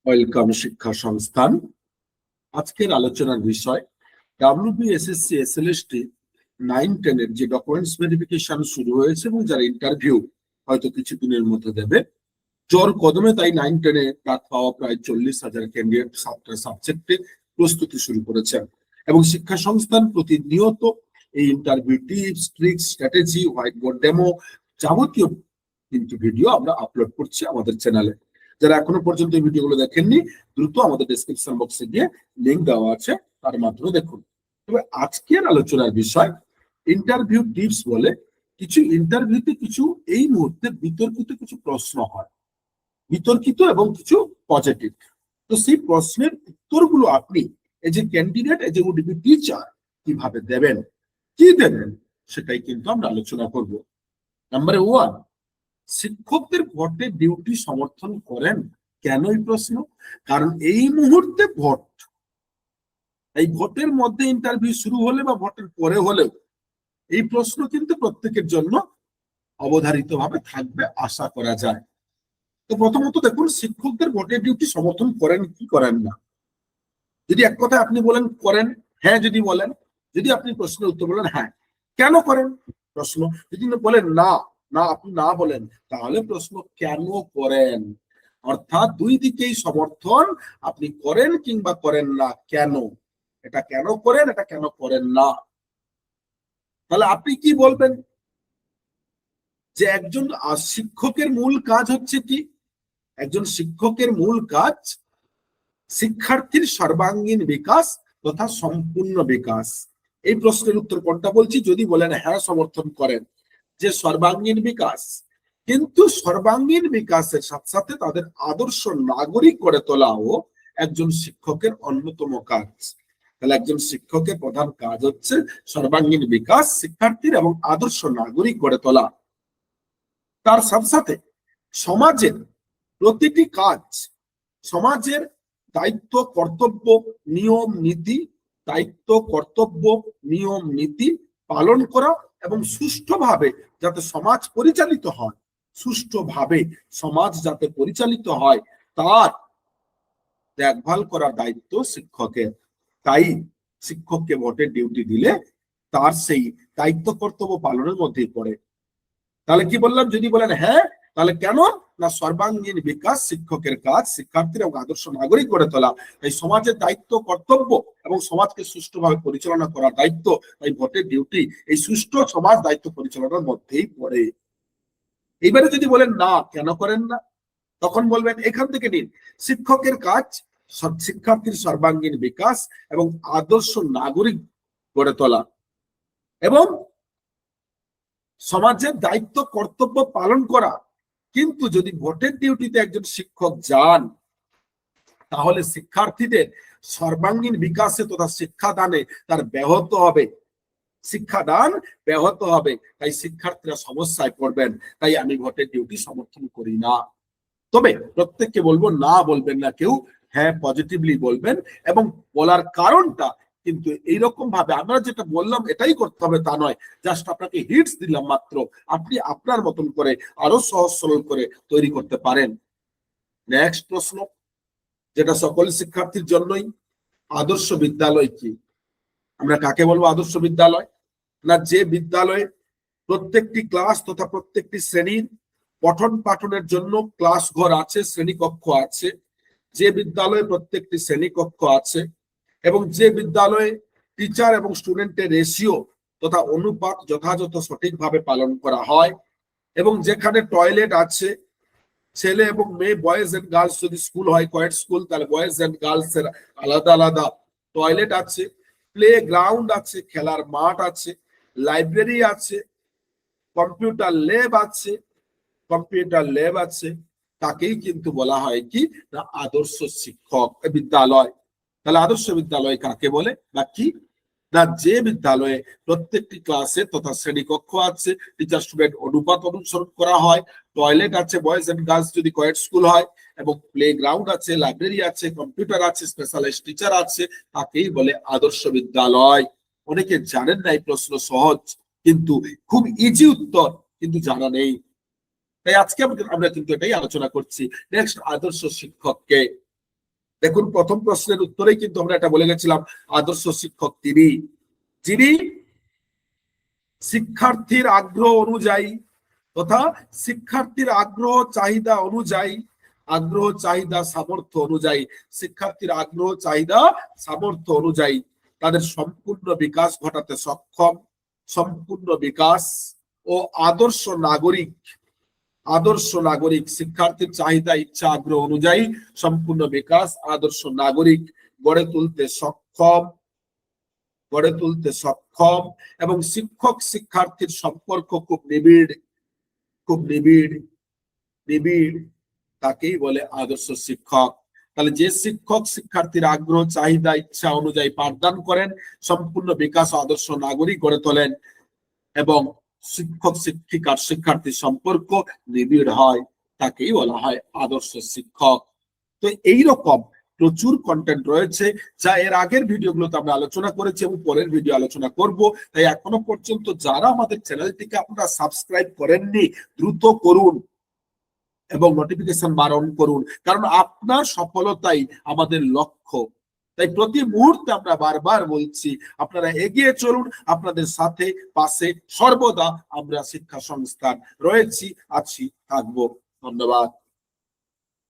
Welcome শিক্ষা সংস্থান। আজকের আলোচনার বিষয় WBSSC SLST 9-10 এর যে ডকুমেন্টস ভেরিফিকেশন শুরু হয়েছে এবং যারা ইন্টারভিউ হয়তো কিছুদিনের মধ্যে দেবে, জোর কদমে তাই 9-10 এ ডাক পাওয়া প্রায় 40,000 ক্যান্ডিডেট সাবজেক্টে প্রস্তুতি শুরু করেছেন এবং শিক্ষা সংস্থান প্রতিনিয়ত এই interview tips, tricks, strategy, white board demo যাবতীয় কিন্তু ভিডিও আমরা আপলোড করছি আমাদের চ্যানেলে। যারা এখনো পর্যন্ত এই ভিডিওগুলো দেখেননি, দ্রুত আমাদের ডেসক্রিপশন বক্সে গিয়ে লিংক দেওয়া আছে, তার মাধ্যমে দেখুন। তবে আজকের আলোচনার বিষয় ইন্টারভিউ টিপস বলে কিছু ইন্টারভিউতে কিছু এই মুহূর্তে বিতর্কিত কিছু প্রশ্ন হয়, বিতর্কিত এবং কিছু পজিটিভ। তো সেই প্রশ্নের উত্তরগুলো আপনি এই যে ক্যান্ডিডেট, এই যে উড-বি টিচার কিভাবে দেবেন, কি দেবেন, সেটাই কিন্তু আমরা আলোচনা করব। নাম্বার 1, শিক্ষকদের ভোটে ডিউটি সমর্থন করেন কেন? এই প্রশ্ন। কারণ এই মুহূর্তে ভোট, এই ভোটের মধ্যে ইন্টারভিউ শুরু হলে বা ভোটের পরে হলেও এই প্রশ্ন কিন্তু প্রত্যেকের জন্য অবধারিত ভাবে থাকবে, আশা করা যায়। তো প্রথমত দেখুন, শিক্ষকদের ভোটের ডিউটি সমর্থন করেন কি করেন না। যদি এক কথা আপনি বলেন করেন, হ্যাঁ যদি বলেন, যদি আপনি প্রশ্নের উত্তর বলেন হ্যাঁ, কেন করেন প্রশ্ন। যদি বলেন না, না আপনি না বলেন, তাহলে প্রশ্ন কেন করেন। অর্থাৎ দুই দিকেই সমর্থন, আপনি করেন কিংবা করেন না, কেন, এটা কেন করেন, এটা কেন করেন না। তাহলে আপনি কি বলবেন যে একজন শিক্ষকের মূল কাজ হচ্ছে কি? একজন শিক্ষকের মূল কাজ শিক্ষার্থীর সর্বাঙ্গীন বিকাশ তথা সম্পূর্ণ বিকাশ। এই প্রশ্নের উত্তর কোনটা বলছি? যদি বলেন হ্যাঁ সমর্থন করেন যে সর্বাঙ্গীন বিকাশ, কিন্তু সর্বাঙ্গীন বিকাশের সাথে সাথে তাদের আদর্শ নাগরিক করে তোলাও একজন শিক্ষকের অন্যতম কাজ। তাহলে একজন শিক্ষকের প্রধান কাজ হচ্ছে সর্বাঙ্গীন বিকাশ শিক্ষার্থীর এবং আদর্শ নাগরিক গড়ে তোলা। তার সাথে সাথে সমাজের প্রতিটি কাজ, সমাজের দায়িত্ব কর্তব্য নিয়ম নীতি, দায়িত্ব কর্তব্য নিয়ম নীতি পালন করা এবং সুষ্ঠুভাবে যাতে সমাজ পরিচালিত হয়, সুষ্ঠুভাবে সমাজ যাতে পরিচালিত হয় তার দেখভাল করার দায়িত্ব শিক্ষকের। তাই শিক্ষককে ভোটের ডিউটি দিলে তার সেই দায়িত্ব কর্তব্য পালনের মধ্যেই পড়ে। তাহলে কি বললাম? যদি বলেন হ্যাঁ, তাহলে কেন না সর্বাঙ্গীন বিকাশ শিক্ষকের কাজ শিক্ষার্থীর এবং আদর্শ নাগরিক গড়ে তোলা, এই সমাজের দায়িত্ব কর্তব্য এবং সমাজকে সুষ্ঠুভাবে পরিচালনা করার দায়িত্ব, তাই ভোটের ডিউটি এই সুষ্ঠু সমাজ দায়িত্ব পরিচালনার মধ্যেই পড়ে। এইবারে যদি বলেন না কেন করেন না, তখন বলবেন এখান থেকে নিন, শিক্ষকের কাজ শিক্ষার্থীর সর্বাঙ্গীন বিকাশ এবং আদর্শ নাগরিক গড়ে তোলা এবং সমাজের দায়িত্ব কর্তব্য পালন করা। কিন্তু যদি ভোটের ডিউটিতে একজন শিক্ষক যান, তাহলে শিক্ষার্থীদের সর্বাঙ্গীন বিকাশে তথা শিক্ষাদানে তার ব্যাহত হবে, শিক্ষাদান ব্যাহত হবে। তাই শিক্ষার্থীরা সমস্যায় পড়বেন। তাই আমি ভোটের ডিউটি সমর্থন করি না। তবে প্রত্যেককে বলবো না বলবেন না কেউ, হ্যাঁ পজিটিভলি বলবেন। এবং বলার কারণটা কিন্তু এইরকম ভাবে আমরা যেটা বললাম এটাই করতে হবে তা নয়, জাস্ট আপনাকে হিটস দিলাম মাত্র, আপনি আপনার মতন করে আরো সহজ সরল করে তৈরি করতে পারেন। নেক্সট প্রশ্ন, যেটা সকল শিক্ষার্থীর জন্যই, আদর্শ বিদ্যালয় কি? আমরা কাকে বলবো আদর্শ বিদ্যালয়? না যে বিদ্যালয়ে প্রত্যেকটি ক্লাস তথা প্রত্যেকটি শ্রেণীর পঠন পাঠনের জন্য ক্লাস ঘর আছে, শ্রেণীকক্ষ আছে, যে বিদ্যালয়ে প্রত্যেকটি শ্রেণীকক্ষ আছে এবং যে বিদ্যালয়ে টিচার এবং স্টুডেন্টের রেশিও তথা অনুপাত যথাযথ সঠিকভাবে পালন করা হয় এবং যেখানে টয়লেট আছে, ছেলে এবং মেয়ে বয়েজ এন্ড গার্লস যদি স্কুল হয় কোয়েড স্কুল, তাহলে বয়েজ এন্ড গার্লস এর আলাদা আলাদা টয়লেট আছে, প্লে গ্রাউন্ড আছে, খেলার মাঠ আছে, লাইব্রেরি আছে, কম্পিউটার ল্যাব আছে, তাকেই কিন্তু বলা হয় কি না আদর্শ শিক্ষক বিদ্যালয়। তাহলে আদর্শ বিদ্যালয় কাকে বলে বা কি? না যে বিদ্যালয়ে প্রত্যেকটি ক্লাসে তথা শ্রেণীকক্ষ আছে, টিচার স্টুডেন্ট অনুপাত অনুসরণ করা হয়, টয়লেট আছে বয়েজ এন্ড গার্লস যদি কোয়েড স্কুল হয়, এবং প্লে গ্রাউন্ড আছে, লাইব্রেরি আছে, কম্পিউটার আছে, স্পেশালাইজড টিচার আছে, তাকেই বলে আদর্শ বিদ্যালয়। অনেকে জানেন না, এই প্রশ্ন সহজ কিন্তু খুব ইজি উত্তর কিন্তু জানা নেই। তাই আজকে আমরা কিন্তু এটাই আলোচনা করছি। নেক্সট, আদর্শ শিক্ষককে দেখুন, প্রথম প্রশ্নের উত্তরেই কিন্তু আমরা এটা বলে গেছিলাম, আদর্শ শিক্ষক তিনি যিনি শিক্ষার্থীর আগ্রহ অনুযায়ী তথা শিক্ষার্থীর আগ্রহ চাহিদা অনুযায়ী, আগ্রহ চাহিদা সামর্থ্য অনুযায়ী, শিক্ষার্থীর আগ্রহ চাহিদা সামর্থ্য অনুযায়ী তাদের সম্পূর্ণ বিকাশ ঘটাতে সক্ষম, সম্পূর্ণ বিকাশ ও আদর্শ নাগরিক, আদর্শ নাগরিক, শিক্ষার্থীর চাহিদা ইচ্ছা আগ্রহ অনুযায়ী সম্পূর্ণ বিকাশ আদর্শ নাগরিক গড়ে তুলতে সক্ষম, গড়ে তুলতে সক্ষম এবং শিক্ষক শিক্ষার্থীর সম্পর্ক খুব নিবিড়, খুব নিবিড়, নিবিড়, তাকেই বলে আদর্শ শিক্ষক। তাহলে যে শিক্ষক শিক্ষার্থীর আগ্রহ চাহিদা ইচ্ছা অনুযায়ী পাঠদান করেন, সম্পূর্ণ বিকাশ আদর্শ নাগরিক গড়ে তোলেন এবং শিক্ষক শিক্ষিকার শিক্ষার্থীর সম্পর্ক নিবিড় হয়, তাকেই বলা হয় আদর্শ শিক্ষক। তো এইরকম প্রচুর কন্টেন্ট রয়েছে যা এর আগের ভিডিওগুলোতে আমরা আলোচনা করেছি এবং পরের ভিডিও আলোচনা করব। তাই এখনো পর্যন্ত যারা আমাদের চ্যানেলটিকে আপনারা সাবস্ক্রাইব করেননি, দ্রুত করুন এবং নোটিফিকেশন বারণ করুন, কারণ আপনার সফলতাই আমাদের লক্ষ্য। তাই প্রতি মুহূর্তে আমরা বারবার বলছি, আপনারা এগিয়ে চলুন, আপনাদের সাথে পাশে সর্বদা আমরা শিক্ষা সংস্থান রয়েছি, আছি, থাকবো। ধন্যবাদ।